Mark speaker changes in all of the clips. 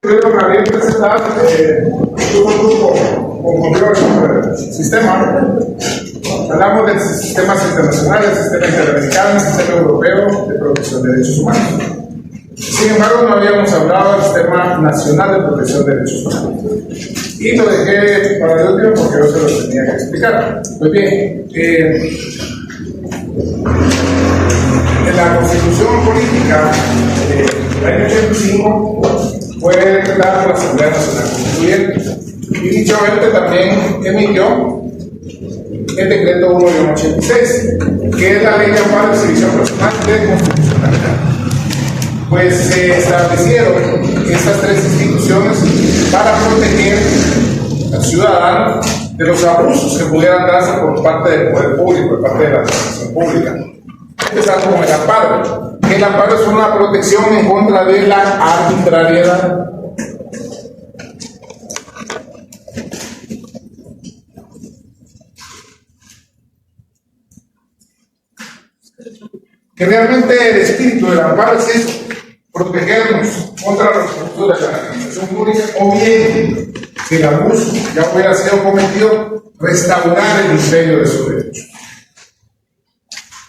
Speaker 1: Creo que habría que presentar un grupo conjunto del sistema. Hablamos del sistema internacional, del sistema interamericano, del sistema europeo de protección de derechos humanos. Sin embargo, no habíamos hablado del sistema nacional de protección de derechos humanos. Y lo dejé para el último porque yo se lo tenía que explicar. Pues bien, en la Constitución Política del año 85 fue declarada por la Asamblea Nacional Constituyente. Y dicho ente también emitió el decreto 1-86, que es la ley de amparo de exhibición personal de constitucionalidad. Pues se establecieron estas tres instituciones para proteger al ciudadano de los abusos que pudieran darse por parte del poder público, por parte de la administración pública. Empezando con el amparo. El amparo es una protección en contra de la arbitrariedad. Que realmente el espíritu del amparo es eso, protegernos contra los abusos de la administración pública, o bien, si el abuso ya hubiera sido cometido, restaurar el imperio de sus derechos.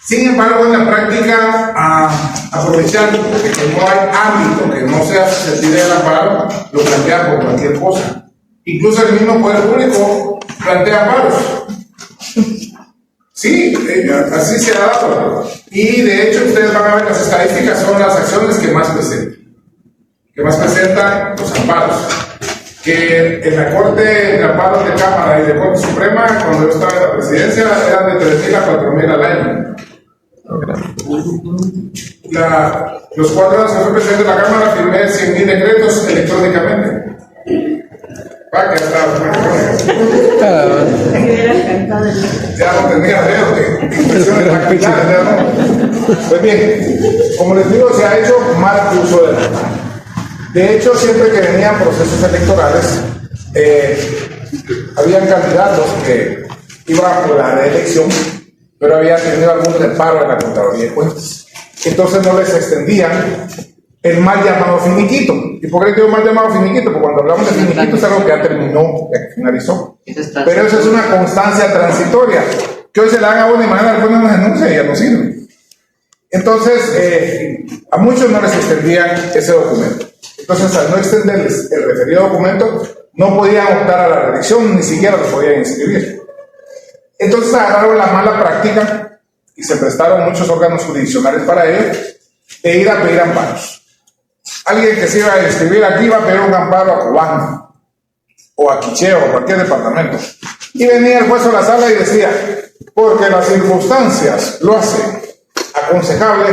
Speaker 1: Sin embargo, en la práctica, aprovechando que no hay ámbito que no sea susceptible del amparo, lo plantean por cualquier cosa. Incluso el mismo poder público plantea amparos. Sí, así se ha dado. Y de hecho, ustedes van a ver las estadísticas, son las acciones que más presentan los amparos. Que en la Corte de Amparos de Cámara y de Corte Suprema, cuando yo estaba en la presidencia, eran de 3.000 a 4.000 al año. Los 4 años que fui presidente de la Cámara firmé 100.000 decretos electrónicamente. Va, que ya no tenía dedos de impresiones dactilares, ya no. Pues bien, como les digo, se ha hecho mal uso de la mano. De hecho, siempre que venían procesos electorales, habían candidatos que iban por la reelección, pero habían tenido algún reparo en la Contraloría de Cuentas. Entonces no les extendían el mal llamado finiquito. ¿Y por qué digo mal llamado finiquito? Porque cuando hablamos de finiquito es algo que ya terminó, ya finalizó. Pero eso es una constancia transitoria, que hoy se la dan a uno y mañana le ponen una denuncia y ya no sirve. Entonces, a muchos no les extendían ese documento. Entonces, al no extenderles el referido documento, no podían optar a la reelección, ni siquiera los podían inscribir. Entonces agarraron la mala práctica y se prestaron muchos órganos jurisdiccionales para ello, de ir a pedir amparos. Alguien que se iba a inscribir aquí iba a pedir un amparo a Cobán, o a Quicheo, o a cualquier departamento. Y venía el juez a la sala y decía, porque las circunstancias lo hacen aconsejable,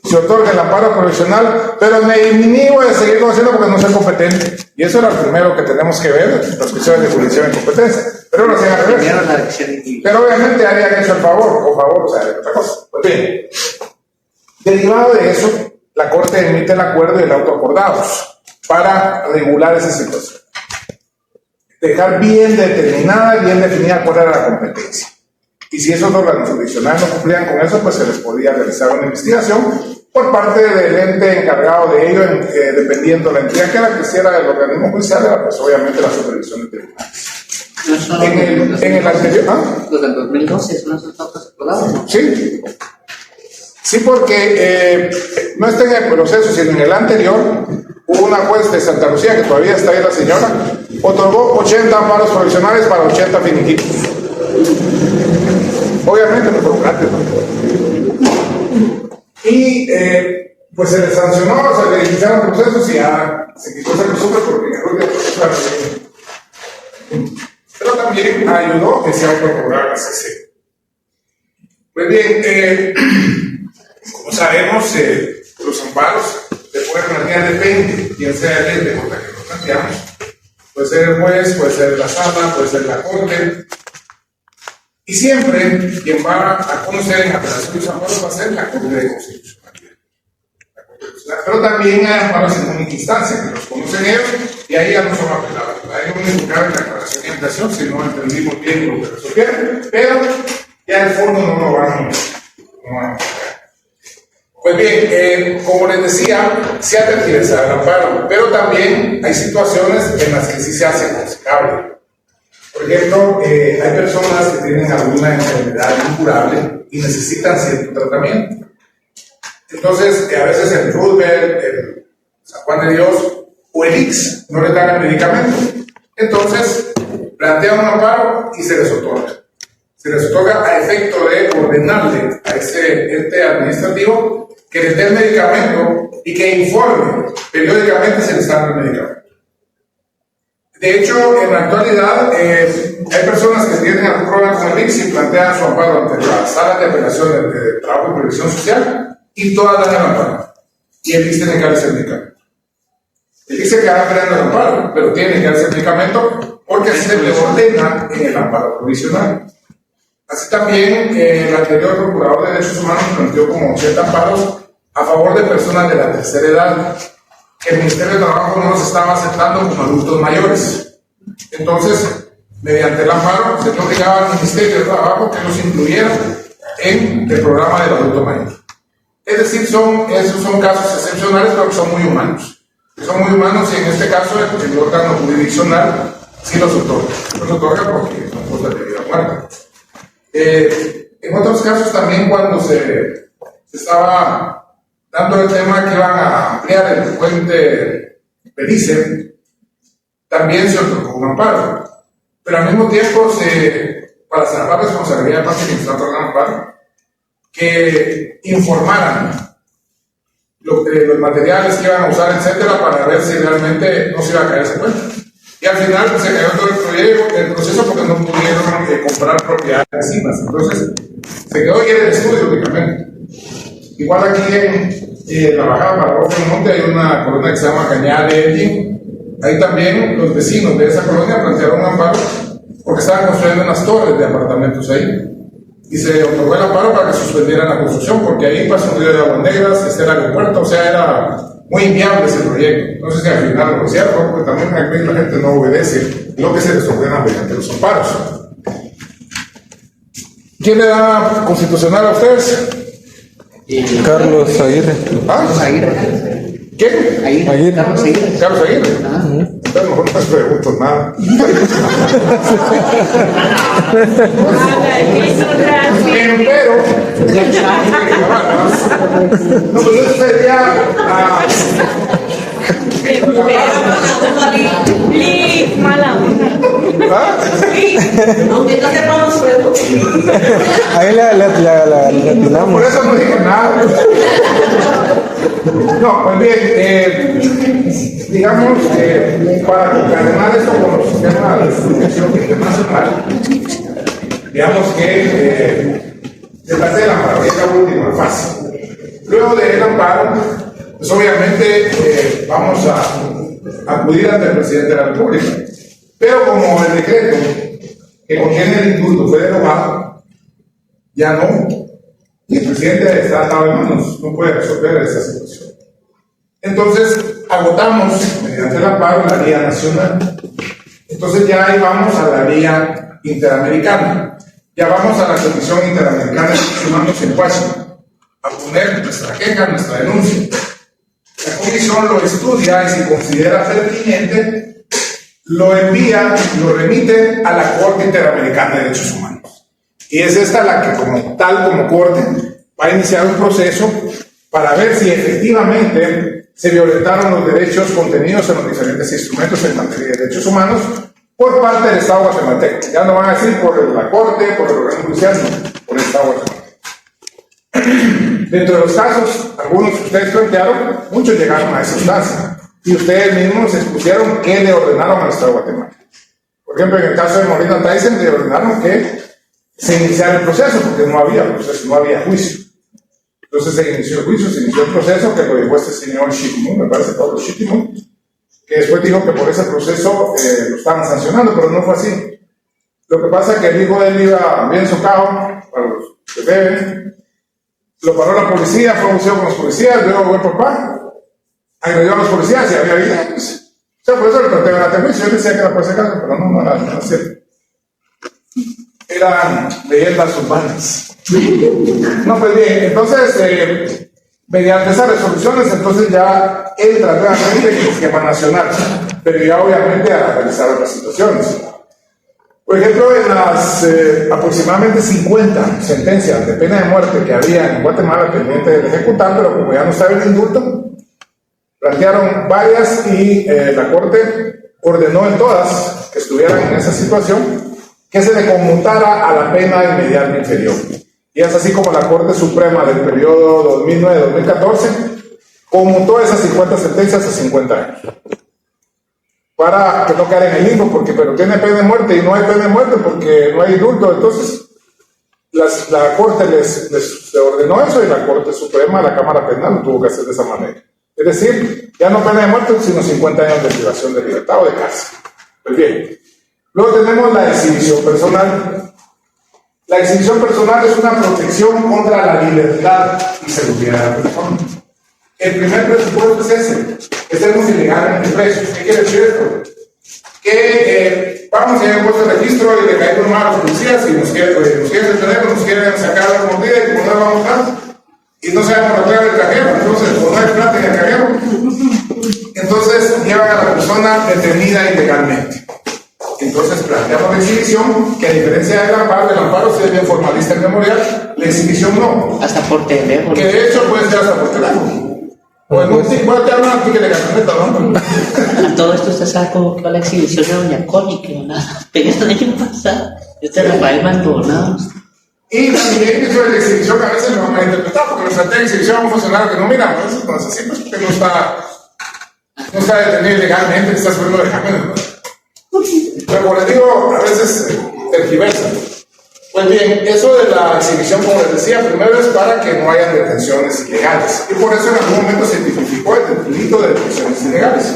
Speaker 1: se otorga el amparo provisional, pero me inhibo de seguirlo haciendo porque no soy competente. Y eso era lo primero que tenemos que ver, las cuestiones de jurisdicción y competencia. Pero lo hacían al revés. Pero obviamente habían hecho el favor, o sea, de otra cosa. Pues bien, derivado de eso, la Corte emite el acuerdo y el auto acordados para regular esa situación. Dejar bien determinada, bien definida cuál era la competencia. Y si esos órganos jurisdiccionales no cumplían con eso, pues se les podía realizar una investigación por parte del ente encargado de ello, dependiendo la entidad que era que hiciera el organismo judicial, era pues obviamente la supervisión de tribunales. En el anterior,
Speaker 2: los del 2012 son esos datos acordados.
Speaker 1: Sí. Sí, porque no está en el proceso, sino en el anterior, hubo una juez de Santa Lucía, que todavía está ahí la señora, otorgó 80 amparos provisionales para 80 finiquitos. Obviamente no fueron gratis, ¿no? Y pues se les sancionó, se le iniciaron procesos y ya se quitó esa costumbre porque en el último proceso. Pero también ayudó que se autoprograma la CC. Pues bien, como sabemos, los amparos de poder plantear depende, quien sea el ente contra que lo planteamos. Puede ser el juez, puede ser la sala, puede ser la corte. Y siempre quien va a conocer en apelación de los amparos va a ser la Corte de Constitucionalidad. Pero también hay amparos en única instancia, que los conocen ellos, y ahí ya no son apelados. Ahí no me tocaron la aclaración y ampliación, si no entendimos bien lo que resolvieron, pero ya el fondo no lo van a. Pues bien, como les decía, se ha tergiversado el amparo, pero también hay situaciones en las que sí se hace aconsejable. Por ejemplo, hay personas que tienen alguna enfermedad incurable y necesitan cierto tratamiento. Entonces, a veces el Roosevelt, el San Juan de Dios o el IX no les dan el medicamento. Entonces, plantean un amparo y se les otorga. Se les otorga a efecto de ordenarle a ese ente administrativo que les dé el medicamento y que informe periódicamente si les está dando el medicamento. De hecho, en la actualidad, hay personas que tienen algún problema con el IX y plantean su amparo ante la sala de apelación de trabajo y previsión social y todas dan el amparo. Y el IX tiene que darse el medicamento. El IX se queda esperando el amparo, pero tiene que darse el medicamento porque así se le ordena en el amparo provisional. Así también, el anterior Procurador de Derechos Humanos planteó como 80 amparos a favor de personas de la tercera edad, que el Ministerio de Trabajo no los estaba aceptando como adultos mayores. Entonces, mediante el amparo, se le obligaba al Ministerio de Trabajo que los incluyera en el programa del adulto mayor. Es decir, esos son casos excepcionales, pero que son muy humanos. Son muy humanos y en este caso el órgano jurisdiccional sí los otorga. Los otorga porque son cosas de vida o muerte. En otros casos también cuando se estaba dando el tema que iban a ampliar el puente Belice, también se otorgó un amparo. Pero al mismo tiempo, para salvar responsabilidad de parte de quien está otorgando el amparo, que informaran los materiales que iban a usar, etcétera, para ver si realmente no se iba a caer ese puente. Y al final se cayó todo el proceso porque no pudieron comprar propiedades encima. Entonces, se quedó ahí en el estudio únicamente. Igual aquí en la bajada para Rojo del Monte hay una colonia que se llama Cañada de Elgin. Ahí también los vecinos de esa colonia plantearon un amparo porque estaban construyendo unas torres de apartamentos ahí. Y se otorgó el amparo para que suspendieran la construcción porque ahí pasa un río de aguas negras, está el aeropuerto, o sea, era muy inviable ese proyecto. No sé si al final lo cierto, porque también aquí la gente no obedece lo que se les ordena mediante los amparos. ¿Quién le da constitucional a ustedes?
Speaker 3: Carlos Aguirre.
Speaker 1: ¿Ah? ¿Quién?
Speaker 2: Aguirre. Carlos Aguirre.
Speaker 1: Carlos Aguirre. Entonces mejor no les pregunto nada. pero no, pues eso sería
Speaker 4: mala. Aunque no sepamos
Speaker 3: ahí la atinamos.
Speaker 1: Por eso no digo nada. No, pues bien, digamos que para concadenar esto con los sistemas de protección internacional, digamos que se hace el amparo, es la última fase. Luego del amparo, pues obviamente vamos a acudir ante el presidente de la República. Pero como el decreto que contiene el indulto fue derogado, ya no. Y el presidente está atado de manos, no puede resolver esa situación. Entonces, agotamos mediante el amparo la vía nacional. Entonces, ya ahí vamos a la vía interamericana. Ya vamos a la Comisión Interamericana de Derechos Humanos en Washington a poner nuestra queja, nuestra denuncia. La comisión lo estudia y si considera pertinente, lo envía, lo remite a la Corte Interamericana de Derechos Humanos. Y es esta la que, como tal, como Corte, va a iniciar un proceso para ver si efectivamente se violentaron los derechos contenidos en los diferentes instrumentos en materia de derechos humanos por parte del Estado guatemalteco. Ya no van a decir por la Corte, por el órgano judicial, no, por el Estado guatemalteco. Dentro de los casos, algunos que ustedes plantearon, muchos llegaron a esa instancia. Y ustedes mismos expusieron que le ordenaron al Estado de Guatemala. Por ejemplo, en el caso de Molina Tyson, le ordenaron que se iniciara el proceso, porque no había proceso, no había juicio. Entonces se inició el juicio, se inició el proceso, que lo dijo este señor Shitimun, me parece Pablo Shitimun, que después dijo que por ese proceso lo estaban sancionando, pero no fue así. Lo que pasa es que el hijo de él iba bien socado, para los que beben, lo paró la policía, fue a un museo con los policías, luego el papá, agredió a los policías y había evidencias. O sea, por eso le planteé la juicio. Yo decía que era por ese caso, pero no era cierto. Eran leyendas urbanas. No, pues bien, entonces, Mediante esas resoluciones, entonces ya entra nuevamente en el esquema nacional, pero ya obviamente a realizar otras situaciones. Por ejemplo, en las aproximadamente 50 sentencias de pena de muerte que había en Guatemala pendiente del ejecutar, pero como ya no estaba el indulto, plantearon varias y la Corte ordenó en todas que estuvieran en esa situación que se le conmutara a la pena inmediata inferior. Y es así como la Corte Suprema del periodo 2009-2014 conmutó esas 50 sentencias a 50 años. Para que no quedara en el limbo, porque pero tiene pena de muerte y no hay pena de muerte porque no hay indulto. Entonces, la Corte les ordenó eso y la Corte Suprema, la Cámara Penal, lo tuvo que hacer de esa manera. Es decir, ya no pena de muerte, sino 50 años de privación de libertad o de cárcel. Pues bien, luego tenemos la exhibición personal. La exhibición personal es una protección contra la libertad y seguridad de la persona. El primer presupuesto es ese, estemos ilegalmente presos. ¿Qué quiere decir esto? Que vamos a ir a un puesto de registro y le caemos mal a los policías y nos quieren detener, nos quieren sacar la mordida y como no vamos a dar, y no sabemos la clave del cajero, entonces, como no hay plata en el cajero, entonces llevan a la persona detenida ilegalmente. Entonces planteamos la exhibición, que a diferencia del amparo sí es bien formalista y memorial, la exhibición no.
Speaker 2: Hasta por teléfono.
Speaker 1: Que de hecho puede ser hasta por teléfono. O en un puede tener una ticket de camioneta, ¿no?
Speaker 2: A todo esto usted sabe cómo quedó la exhibición de Doña Connie, que una pena el año pasado. Este Rafael Maldonado.
Speaker 1: Y también eso de la exhibición a veces lo vamos a interpretar, porque nuestra exhibición va a funcionar que no mira, a veces no es así, pues porque no está detenido ilegalmente, está sufriendo de camino. Pero como les digo, a veces tergiversan. Pues bien, eso de la exhibición, como les decía, primero es para que no haya detenciones ilegales. Y por eso en algún momento se tipificó el delito de detenciones ilegales.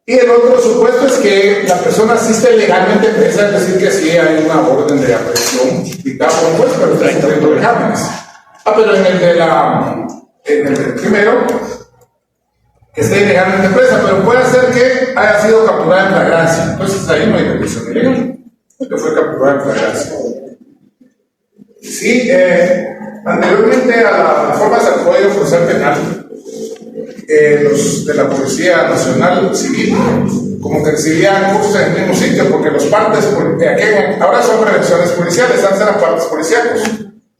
Speaker 1: Y el otro supuesto es que la persona asiste legalmente presa, es decir, que sí hay una orden de aprehensión dictada por un juez, pero está sufriendo exámenes. Pero en el primero, que esté ilegalmente presa, pero puede ser que haya sido capturada en flagrancia. Entonces ahí no hay detención ilegal, porque fue capturada en flagrancia. Sí, anteriormente a las formas del Código Procesal Penal, los de la Policía Nacional Civil, como que recibían cursos en el mismo sitio, porque los partes, ahora son prevenciones policiales, antes eran partes policiales,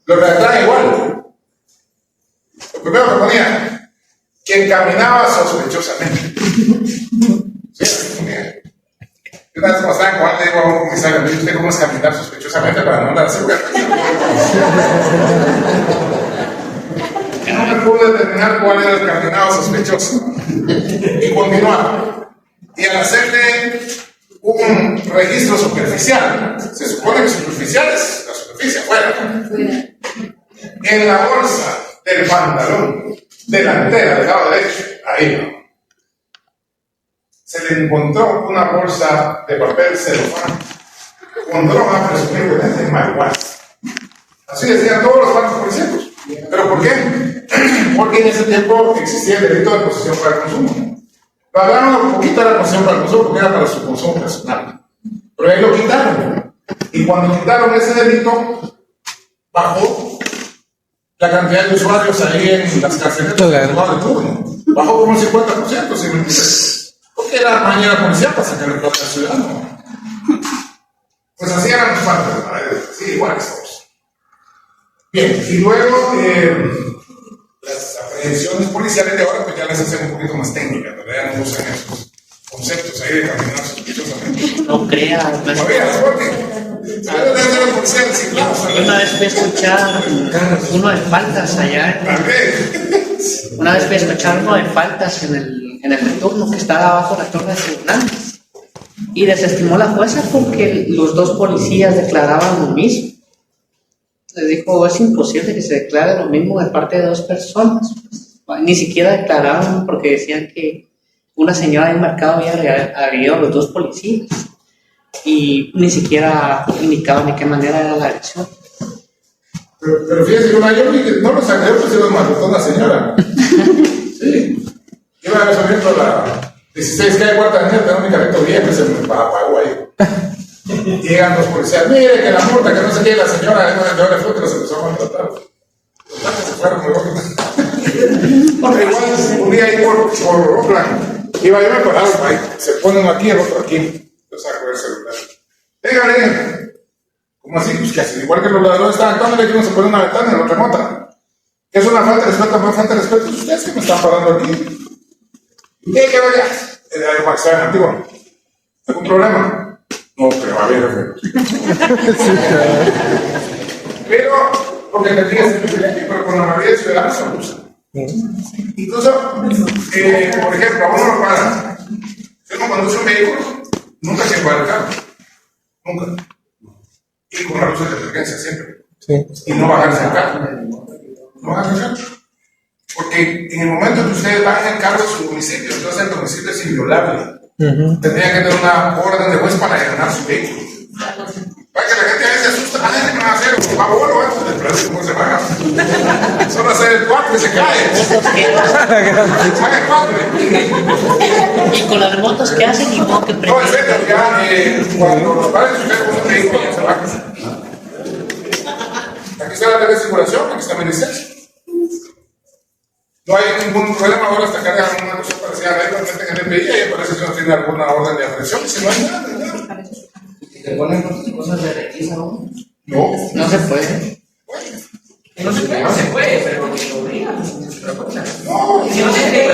Speaker 1: los redactaban igual. Lo primero que ponía, quien caminaba sospechosamente. Sí, una vez como estaba en Juan, le digo a un comisario, ¿me dice usted cómo es caminar sospechosamente para no andar seguro? No me pude determinar cuál era el caminado sospechoso. Y continuar. Y al hacerle un registro superficial, se supone que superficial es la superficie afuera. En la bolsa del pantalón delantera del lado derecho, ahí se le encontró una bolsa de papel celofán con droga presumiblemente marihuana. Así decían todos los partes policiales. ¿Pero por qué? Porque en ese tiempo existía el delito de posesión para el consumo. Lo hablaron un poquito de la posesión para el consumo porque era para su consumo personal. Pero ahí lo quitaron. Y cuando quitaron ese delito, bajó la cantidad de usuarios ahí en las carceletas de turno. Bajó como un 50%, si me entiendes. Porque era manera policial para sacar el plata al ciudadano. Pues así eran los partes. Sí, igual estamos. Bien, y luego las aprehensiones policiales de ahora pues ya las hacen un poquito más técnicas, ¿verdad? Ya no usan esos conceptos ahí de caminar sospechosamente.
Speaker 2: No creas. Una vez fui a escuchar uno de faltas allá. Una vez fui a escuchar uno de faltas en el retorno que estaba abajo de la torre de tribunales. Y desestimó la jueza porque los dos policías declaraban lo mismo. Les dijo, es imposible que se declare lo mismo de parte de dos personas. Pues, ni siquiera declararon porque decían que una señora del mercado había agredido a los dos policías y ni siquiera indicaban de qué manera era la agresión.
Speaker 1: Pero fíjense que no los agredió, pues se los mató una señora. Sí. Iba resolviendo la 16 calle Cuarta Avenida, tenía un carrito viejo y se me apagó ahí. Llegan los policías, mire que la multa, que no sé qué, la señora de fue que los empezó a maltratar. Los se fueron muy rápido. Igual un día ahí por Oakland, iba yo a parar, ahí se pone uno aquí, el otro aquí. Yo saco el celular. Venga. ¿Cómo así? Pues que así, igual que los ladrones estaban actuando, que uno se pone una ventana y el otro en otra. ¿Qué es una falta de respeto? ¿Una falta de respeto? Ustedes que me están parando aquí. ¿Qué vaya? El examen antiguo. ¿Algún problema? No, pero a ver, pero, porque te tienes el privilegio, pero con la mayoría de ciudadanos se abusa. Incluso, por ejemplo, a uno lo para. Si uno conduce un vehículo, nunca se para el carro. Nunca. Y con la luz de emergencia siempre.
Speaker 3: Sí.
Speaker 1: Y no bajarse el carro. No bajarse el carro. Porque en el momento que ustedes bajan el carro de su domicilio, entonces el domicilio es inviolable. Tendría que tener una orden de juez para allanar su vehículo. Para que la gente a veces se asusta, ¿qué me va a hacer? Va a volver antes del precio, ¿cómo se baja? Solo hacer el cuarto y se cae. Haga el cuarto.
Speaker 2: Y con las motos que hacen y modo que
Speaker 1: No, en
Speaker 2: prenden.
Speaker 1: serio, ya cuando los padres ustedes con un vehículo ya se bajan. Aquí está la de circulación, aquí está mi licencia. No hay ningún problema ahora hasta que hagan una cosa parecida a la ley, meten en el PI y aparece que no tiene alguna orden de aprehensión. Y si no hay nada, no hay nada.
Speaker 2: Si te ponen cosas de requisa, ¿no?
Speaker 1: No.
Speaker 2: No se puede.
Speaker 5: No se puede, pero porque lo obligan.
Speaker 1: No.
Speaker 5: Si no se puede,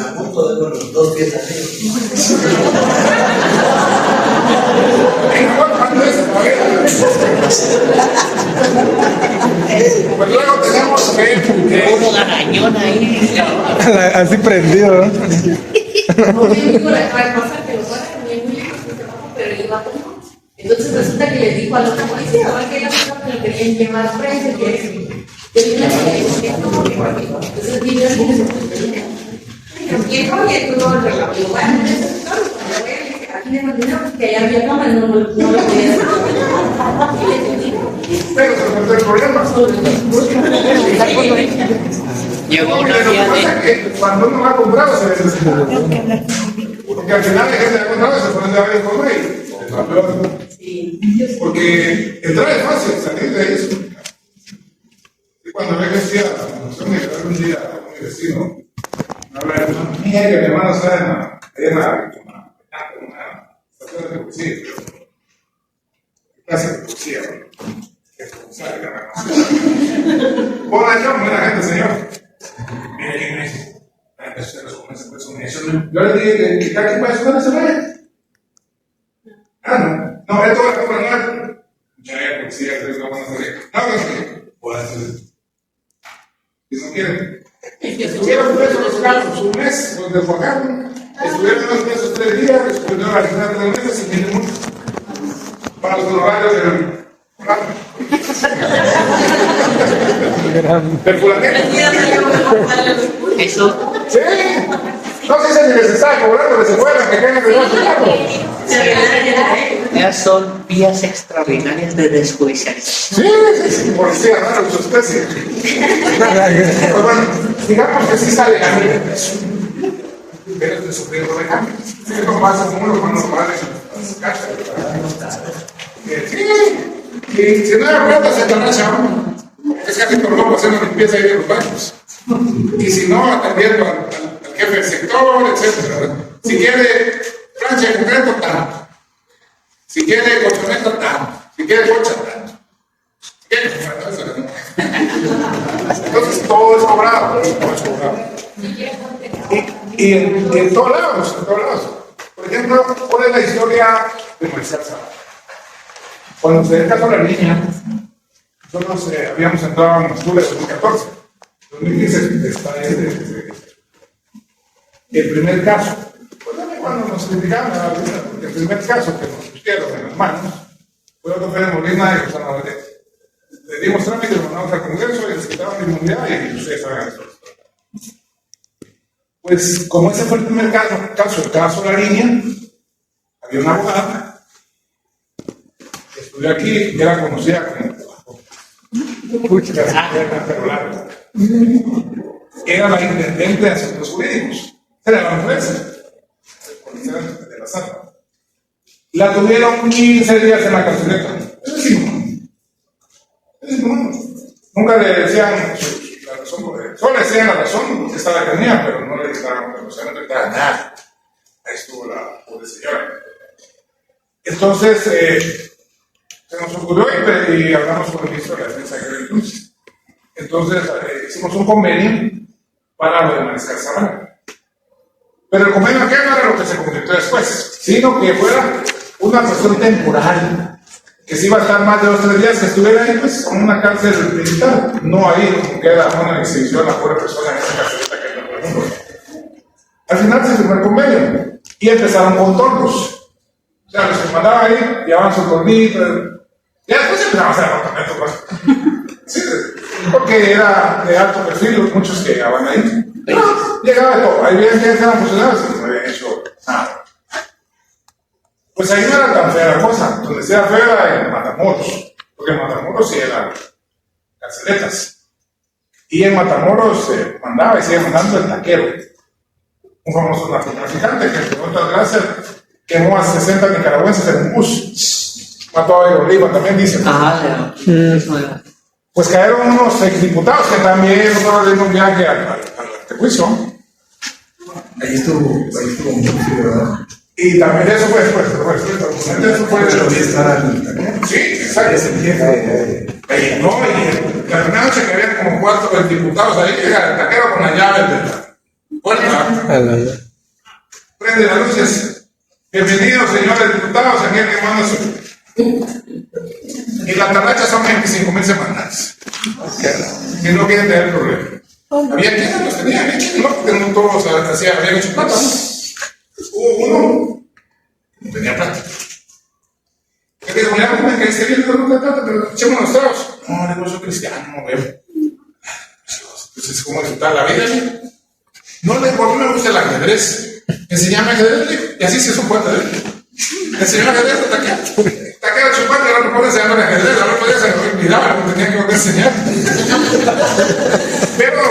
Speaker 6: A punto de con los dos pies arriba.
Speaker 1: ¿Cuándo es? A ver. Pues luego tenemos que
Speaker 2: Uno de arañón ahí.
Speaker 3: Así prendido, ¿no?
Speaker 7: No me dijo la cosa que lo fuera muy lejos de trabajo, pero el vato no. Entonces resulta que le dijo a la otra policía, ahora que la persona que le querían llevar preso, que entonces vino así ¿quién oye? Tú no le digo, bueno, aquí le mandé que allá había cama, no lo podía hacer.
Speaker 1: pero se nos el problema.
Speaker 2: Llegó una
Speaker 1: Lo que
Speaker 2: tía
Speaker 1: pasa es que cuando uno va comprado se desespera. Porque al final la gente va comprado y se pone a ver en forma y porque entrar es fácil, salir de eso. Y cuando ve que decía la función de quedar un día a mi vecino, habla de una mía que mi hermano está en la estación de policía. ¿Qué clase de policía? Que sabe la buena gente, señor. Mire, ¿quién es? Yo le dije que cada quien vaya a su se vaya. Ah, no. No, esto va a comprar. Ya hay policía, entonces no van a salir. No, no, no. Puede hacer. Si no quieren. Estuvieron presos los carros un mes, los desfocaron. Estuvieron unos presos 3 días, respondieron a la final de 3 meses sin ningún mundo. Para los honorarios del fulanero.
Speaker 2: eso.
Speaker 1: Sí. No sé si es necesario cobrar lo que se fueran, que caigan de los carros.
Speaker 2: Esas son vías extraordinarias de desjudicialización.
Speaker 1: Sí, policía, raro, su especie. Pues bueno, digamos que sí sale a mí de preso. Pero es de sufrir de cambio. Esto pasa como los manuales en las cárceles. Sí, y si no hay plata se tarracha uno. Es casi por loco haciendo limpieza ahí de los baños. Y si no, atendiendo al jefe del sector, etc. Si quiere plancha de concreto, tanto. Si quiere colchoneta, tanto. Si quiere colcha, tanto. Entonces todo es cobrado. Todo es cobrado. Y en todos lados, en todos lados. Por ejemplo, ¿cuál es la historia de Marcial Sá? Cuando se descató la línea, nosotros habíamos entrado en octubre de 2014. 2015 está el primer caso. Pues también cuando nos criticaban a la vida, porque el primer caso que nos pusieron en las manos fue otro Fede Molina y José Manuel. Le dimos trámite, lo mandamos al Congreso y les quitaban la inmunidad y ustedes saben eso. Pues como ese fue el primer caso, el caso de la línea, había una abogada que estudió aquí y era conocida como era la intendente de asuntos jurídicos, era la jueza de la sala. La tuvieron 15 días en la carceleta. Eso es inhumano. Nunca le decían razón, solo le decían la razón, porque esta la tenía, pero no le quitaron, o sea, no le quitaban nada. Ahí estuvo la pobre señora. Entonces, se nos ocurrió y hablamos con el ministro de la Defensa de aquel entonces. Entonces, hicimos un convenio para lo de Mariscal Zavala. Pero el convenio aquel no era lo que se concretó después, sino que fuera una cuestión temporal, que si iba a estar más de 2 o 3 días, que estuviera ahí, pues, en una cárcel militar, no ahí como queda una exhibición a la pobre persona en esa carceleta que no todo el mundo. Al final se firmó el convenio y empezaron con tornos. O sea, los que mandaban ahí llevaban sus tornitos, y después empezaban a hacer apartamentos, pues. Sí, porque era de alto perfil, muchos que llegaban ahí. No, llegaba de todo. Ahí veían que eran funcionarios y no habían hecho nada. Pues ahí no era tan fea la cosa. Donde sea fea era en Matamoros. Porque en Matamoros sí eran carceletas. Y en Matamoros se mandaba y sigue mandando el taquero. Un famoso narcotraficante que en otras gracias quemó a 60 nicaragüenses en un bus. Mató a Oliva también, dicen.
Speaker 2: Ajá, ya.
Speaker 1: Pues cayeron unos exdiputados que también fueron de un viaje al juicio.
Speaker 6: Ahí estuvo mucho, ¿verdad?
Speaker 1: Y también eso fue después. Eso fue
Speaker 6: También
Speaker 1: sí, exacto.
Speaker 6: es el jefe.
Speaker 1: No, y la primera noche que habían como 4 diputados ahí, llega el taquero con las llaves de la puerta. Prende las luces. Bienvenidos, señores diputados, aquí el que manda su. Y la tarracha son 25,000 semanales. Que no quieren tener problema. Había quienes los tenían, había quienes no, porque no todos habían hecho plata. Hubo uno, no tenía plata. Que dijo, mira, me caíste bien, no tengo plata, pero echemos los tragos. No, le digo, soy cristiano, no veo. Entonces, ¿cómo disfrutar la vida? No le digo, no me gusta el ajedrez. Enseñame ajedrez, le digo, y así se supo ajedrez. Enseñame ajedrez, taquero chupando, y ahora me pone enseñando el ajedrez, la otra día se me olvidaba lo que tenía que volver a enseñar. Pero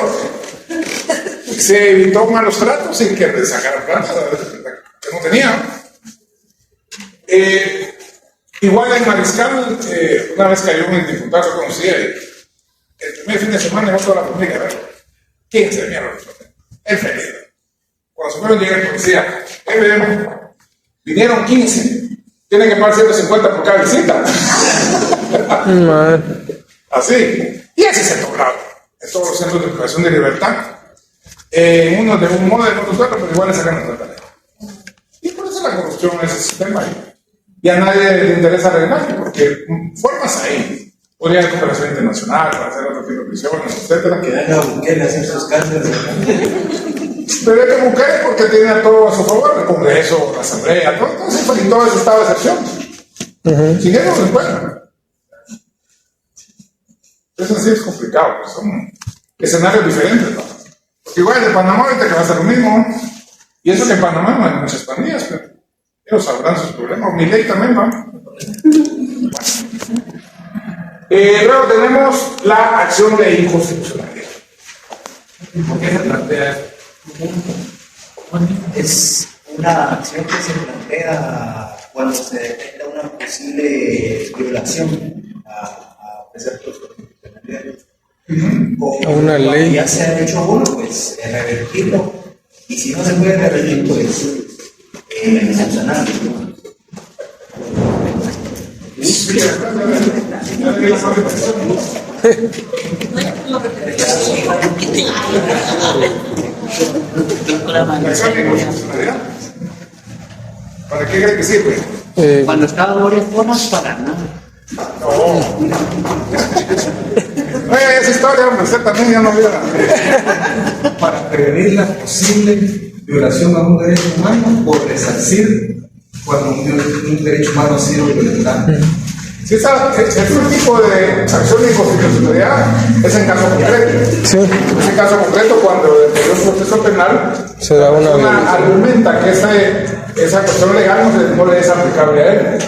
Speaker 1: se evitó malos tratos sin que le sacaran plata que no tenía. Igual en Mariscal, una vez cayó un diputado que conocía, el primer fin de semana llegó toda la familia a verlo. 15 de mierda. Él feliz. Cuando se fueron llega el policía, vinieron 15. Tienen que pagar 150 por cada visita. Así. Y así se tocaron. En todos los centros de privación de libertad. Unos de un modo, en otros de otro, pero igual le sacan la tarea. Y por eso la corrupción en ese sistema. Y a nadie le interesa arreglar, porque formas ahí. Podría haber cooperación internacional para hacer otro tipo de prisiones, etcétera.
Speaker 6: Que haga Bukele hacer sus cárceles.
Speaker 1: Pero hay que buscar porque tiene todo a su favor, el Congreso, la Asamblea, todo ese estado de excepción. Sin eso no se puede. Eso sí es complicado, pues son escenarios diferentes, ¿no? Porque igual de Panamá ahorita que va a ser lo mismo. Y eso que en Panamá no hay muchas pandillas, pero ellos sabrán sus problemas. Mi ley también, ¿no? Luego tenemos la acción de inconstitucionalidad. ¿Por qué se plantea esto?
Speaker 8: Es una acción que se plantea cuando se detecta una posible violación a preceptos constitucionales o
Speaker 3: una
Speaker 8: cuando
Speaker 3: ley.
Speaker 8: ya se ha hecho uno, pues revertirlo, y si no se puede revertir, pues sancionarlo.
Speaker 1: ¿Para qué cree que sirve?
Speaker 2: Cuando estaba Boris Bonas, para nada.
Speaker 1: Oye, esa historia, hombre, usted también ya no vio.
Speaker 6: Para prevenir la posible violación a un derecho humano o resarcir cuando un derecho humano ha sido violentado.
Speaker 1: Si ese tipo de acción de inconstitucionalidad es en caso concreto.
Speaker 3: Sí.
Speaker 1: En ese caso concreto, cuando dentro de un proceso penal
Speaker 3: Se da una
Speaker 1: la persona
Speaker 3: violación.
Speaker 1: argumenta que esa cuestión legal no le es aplicable a él.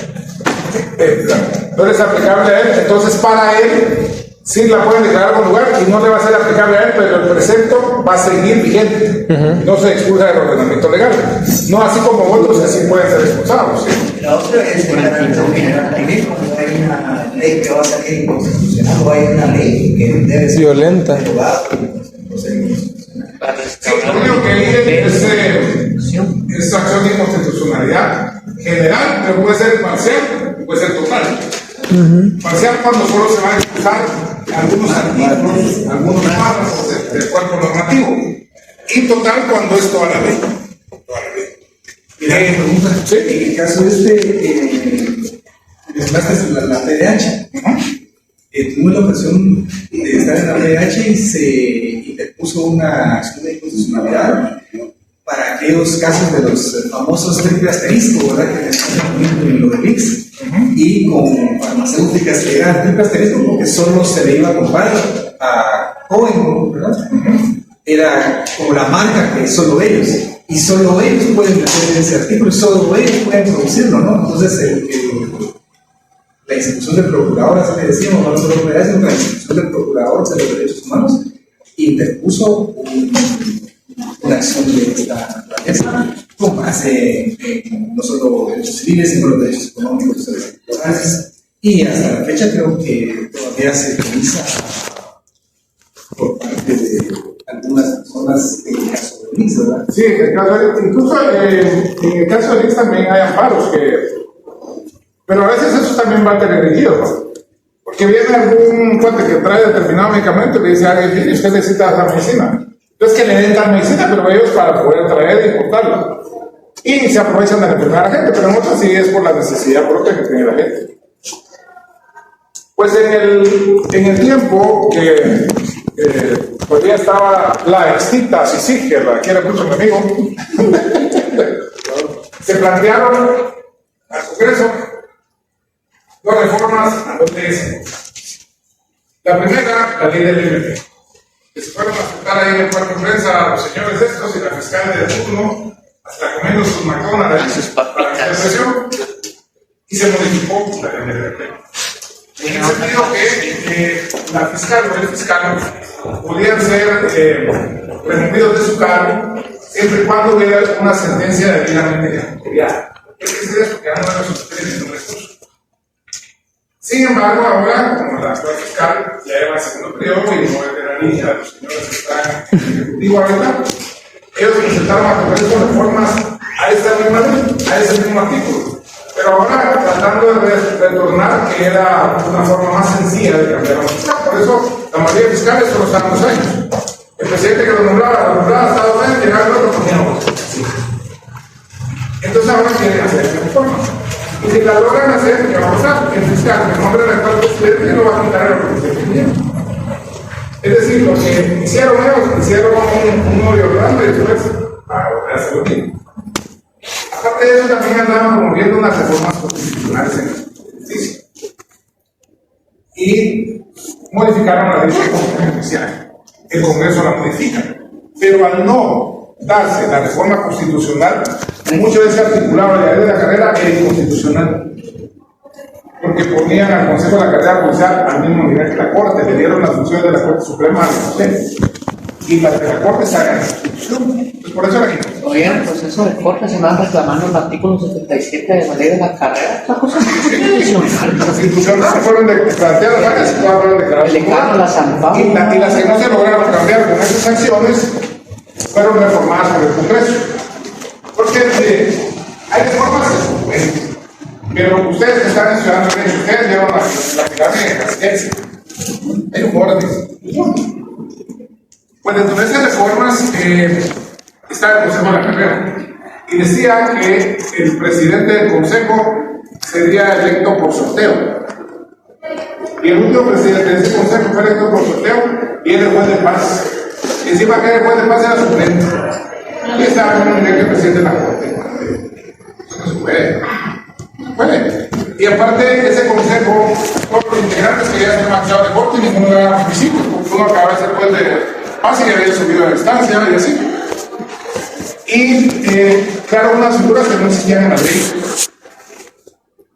Speaker 1: No le es aplicable a él, entonces para él sí la pueden declarar con lugar y no le va a ser aplicable a él, pero el precepto va a seguir vigente. No se expulsa del ordenamiento legal. No así como otros que sí pueden ser expulsados. ¿Sí?
Speaker 8: La otra es que la ley, como hay una ley que va a salir inconstitucional o hay una ley que debe ser
Speaker 3: Violenta.
Speaker 8: derogada.
Speaker 1: Sí, lo único que hay es acción de inconstitucionalidad general, pero puede ser parcial, puede ser total. Parcial cuando solo se van a ejecutar algunos artículos, algunos párrafos del cuerpo normativo. Y total cuando es toda la ley.
Speaker 6: Mira, me pregunta,
Speaker 1: Sí.
Speaker 6: en el caso mencionaste la PDH. Tuve la ocasión de estar en la PDH y se interpuso una acción de inconstitucionalidad para aquellos casos de los famosos triple asterisco, ¿verdad? Que están en lo del VIX. Y con farmacéuticas que eran triple asterisco porque solo se le iba a comprar a Cohen, ¿verdad? Era como la marca que solo ellos. Y solo ellos pueden meter ese artículo y solo ellos pueden producirlo, ¿no? Entonces, la institución del procurador, así le decíamos, no solo la institución del procurador de los derechos humanos interpuso una acción de esta naturaleza con base en no solo derechos civiles, sino los derechos económicos y electorales. Y hasta la fecha creo que todavía se utiliza por parte de algunas personas en el caso de Luis, ¿verdad?
Speaker 1: Sí, incluso en el caso de Lix también hay amparos pero a veces eso también va teledirigido, ¿no? Porque viene algún cuate que trae determinado medicamento y le dice, usted necesita esa medicina. Entonces que le den tal medicina, pero ellos para poder traer y importarla. Y se aprovechan de la enfermedad de la gente, pero en otras sí es por la necesidad propia que tiene la gente. Pues en el tiempo que todavía estaba la extinta Sisig, la quiere mucho mi amigo, se plantearon al Congreso dos reformas a dos leyes. La primera, la ley del límite, que se fueron a aceptar ahí en el cuarto de prensa a los señores estos y la fiscal de turno, hasta comiendo sus McDonald's para que se presión, y se modificó la ley del límite. En el sentido que la fiscal o el fiscal podían ser removidos de su cargo siempre y cuando hubiera una sentencia debidamente ejecutoriada. ¿Qué quiere decir eso? Que ya no era suficiente un recurso. Sin embargo, ahora, como la actual fiscal ya lleva el segundo periodo y no es de la línea de los señores que están en el Ejecutivo ahorita, ellos presentaron a Congreso reformas a esta misma ley, a ese mismo artículo. Pero ahora tratando de retornar que era una forma más sencilla de cambiar la fiscal. Por eso la mayoría de fiscales solo están 2 años. El presidente que lo nombraba hasta 2 años, llegaba el otro ponía otro. Entonces ahora quieren hacer esta reforma. Y si la logran hacer, ¿qué va a pasar? El fiscal que nombra al actual presidente no va a contar a lo que se tenía. Es decir, lo que hicieron ellos, hicieron un hoyo grande después para volver a hacer lo mismo. Aparte de eso, también andaban promoviendo unas reformas constitucionales en el justicia. Y modificaron la ley de constitución judicial. El Congreso la modifica. Pero al no darse la reforma constitucional, mucho de ese articulado de la ley de la carrera era inconstitucional. Porque ponían al Consejo de la Carrera Judicial al mismo nivel que la Corte, le dieron las funciones de la Corte Suprema al Consejo. Y las de la Corte salen en la Constitución. Pues por eso la gente.
Speaker 2: Oye, en el proceso de corte se van reclamando el artículo 77 de la ley de la carrera. Esta cosa es constitucional.
Speaker 1: Las institucionales fueron planteadas varias y todas fueron declaradas.
Speaker 2: El decano, la San Pablo.
Speaker 1: Y las que no se lograron cambiar con esas sanciones fueron reformadas por el Congreso. Porque hay reformas que se pueden. Pero ustedes que están estudiando derecho, ustedes llevan la pirámide de Castilla. Hay un orden. Pues dentro de esas reformas está el Consejo de la Carrera. Y decía que el presidente del Consejo sería electo por sorteo. Y el último presidente de ese Consejo fue electo por sorteo y era el juez de paz. Y encima que el juez de paz era suplente. Y estaba con un electo presidente de la Corte. Eso no se puede. Puede. Y aparte, ese consejo, todos los integrantes que ya se han marchado de corte, ninguno era municipio, porque uno acaba de ser juez de paz y había subido a la instancia y así. Y claro, unas figuras que no existían en la ley.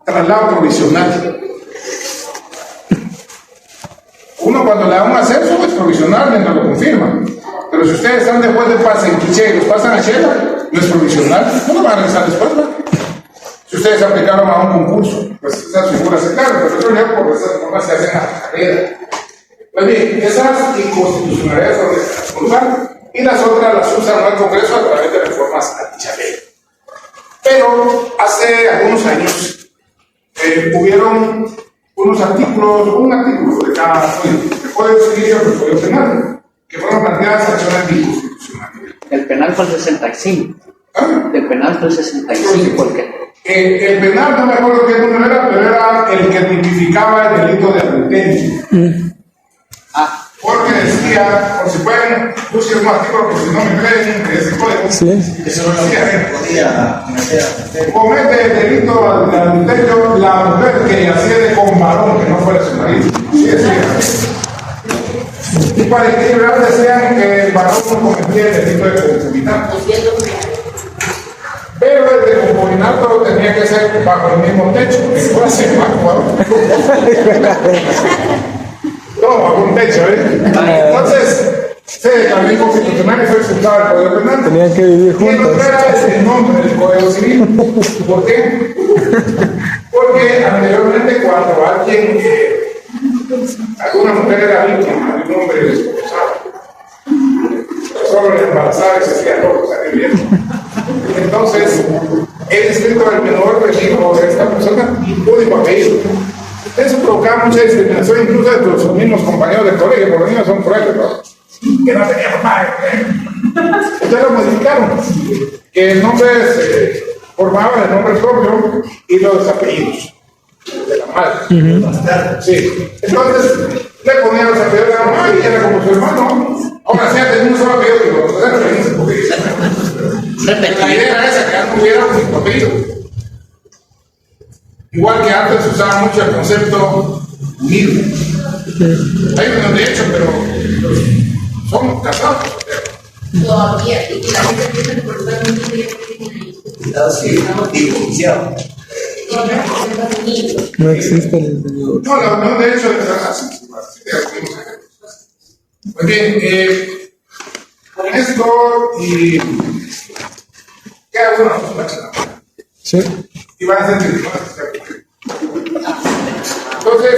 Speaker 1: Traslado provisional. Uno cuando le da un ascenso es provisional mientras lo confirman. Pero si ustedes están de juez de paz en Quiché y los pasan a Shela, no es provisional, no lo van a regresar después, ¿no? Si ustedes aplicaron a un concurso, pues esas figuras se claro, pero yo leo por esas formas se hacen a la carrera. Pues bien, esas inconstitucionalidades por lugar, y las otras las usan al Congreso a través de reformas a dicha ley. Pero hace algunos años hubieron un artículo de cada Código Civil y el Código Penal, que fueron planteadas acciones de inconstitucionalidad.
Speaker 2: El penal fue el 65.
Speaker 1: ¿Ah?
Speaker 2: El penal fue el 65, ¿por qué?
Speaker 1: El penal, no me acuerdo qué número era, pero era el que tipificaba el delito de adulterio. Porque decía, por si pueden, busquen un artículo, porque si no me creen, que ese código.
Speaker 3: Sí.
Speaker 6: Eso no lo podía meter.
Speaker 1: Comete el delito de adulterio la mujer que yaciere con varón que no fuera su marido. Sí, decía. Y para equilibrar decían que el varón no cometía el delito de concubinato. Pero el de concubinato tenía que ser bajo el mismo techo, que fuera sin bajo. No, bajo un techo, Entonces, se declaró inconstitucional y fue expulsado del Código Penal.
Speaker 3: Tenían que vivir
Speaker 1: Y el otro
Speaker 3: juntos.
Speaker 1: era el nombre del Código Civil. ¿Por qué? Porque anteriormente cuando alguna mujer era víctima de un hombre desposado, solo le embarazaba y se hacía loco, salía bien. Entonces, el distrito del menor le dijo a esta persona único apellido. Eso provocaba mucha discriminación, incluso de sus mismos compañeros de colegio, porque los niños son crueles, ¿no? Que no tenían papá. Entonces lo modificaron, que el nombre formaba el nombre propio y los apellidos de la madre. Sí. Entonces le ponían los apellidos de la mamá y era como su hermano. Ahora sí, tenía un solo apellido que los dos la idea era esa, que no hubiera un único apellido. Igual que antes se usaba mucho el concepto unido. Hay un de hecho, pero somos casados.
Speaker 7: Todavía, y que la gente empieza a recordar mucho de
Speaker 8: Estamos divorciados.
Speaker 3: No existe el divorcio.
Speaker 1: No, la unión de hecho es así. Muy bien, con esto y queda una cosa.
Speaker 3: Sí.
Speaker 1: Y van a ser tribunas. Entonces,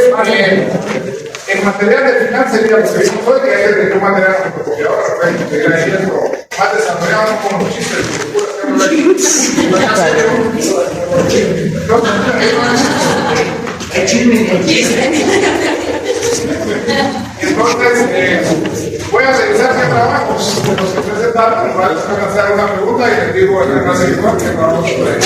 Speaker 1: en material de final sería lo que vimos hoy, que hay que tener un material fotocopiador, que era más desarrollado, no como los chistes entonces, voy a revisar qué trabajos de los que presentaron, para que van a hacer una pregunta y les digo en la segunda que trabajos por ahí.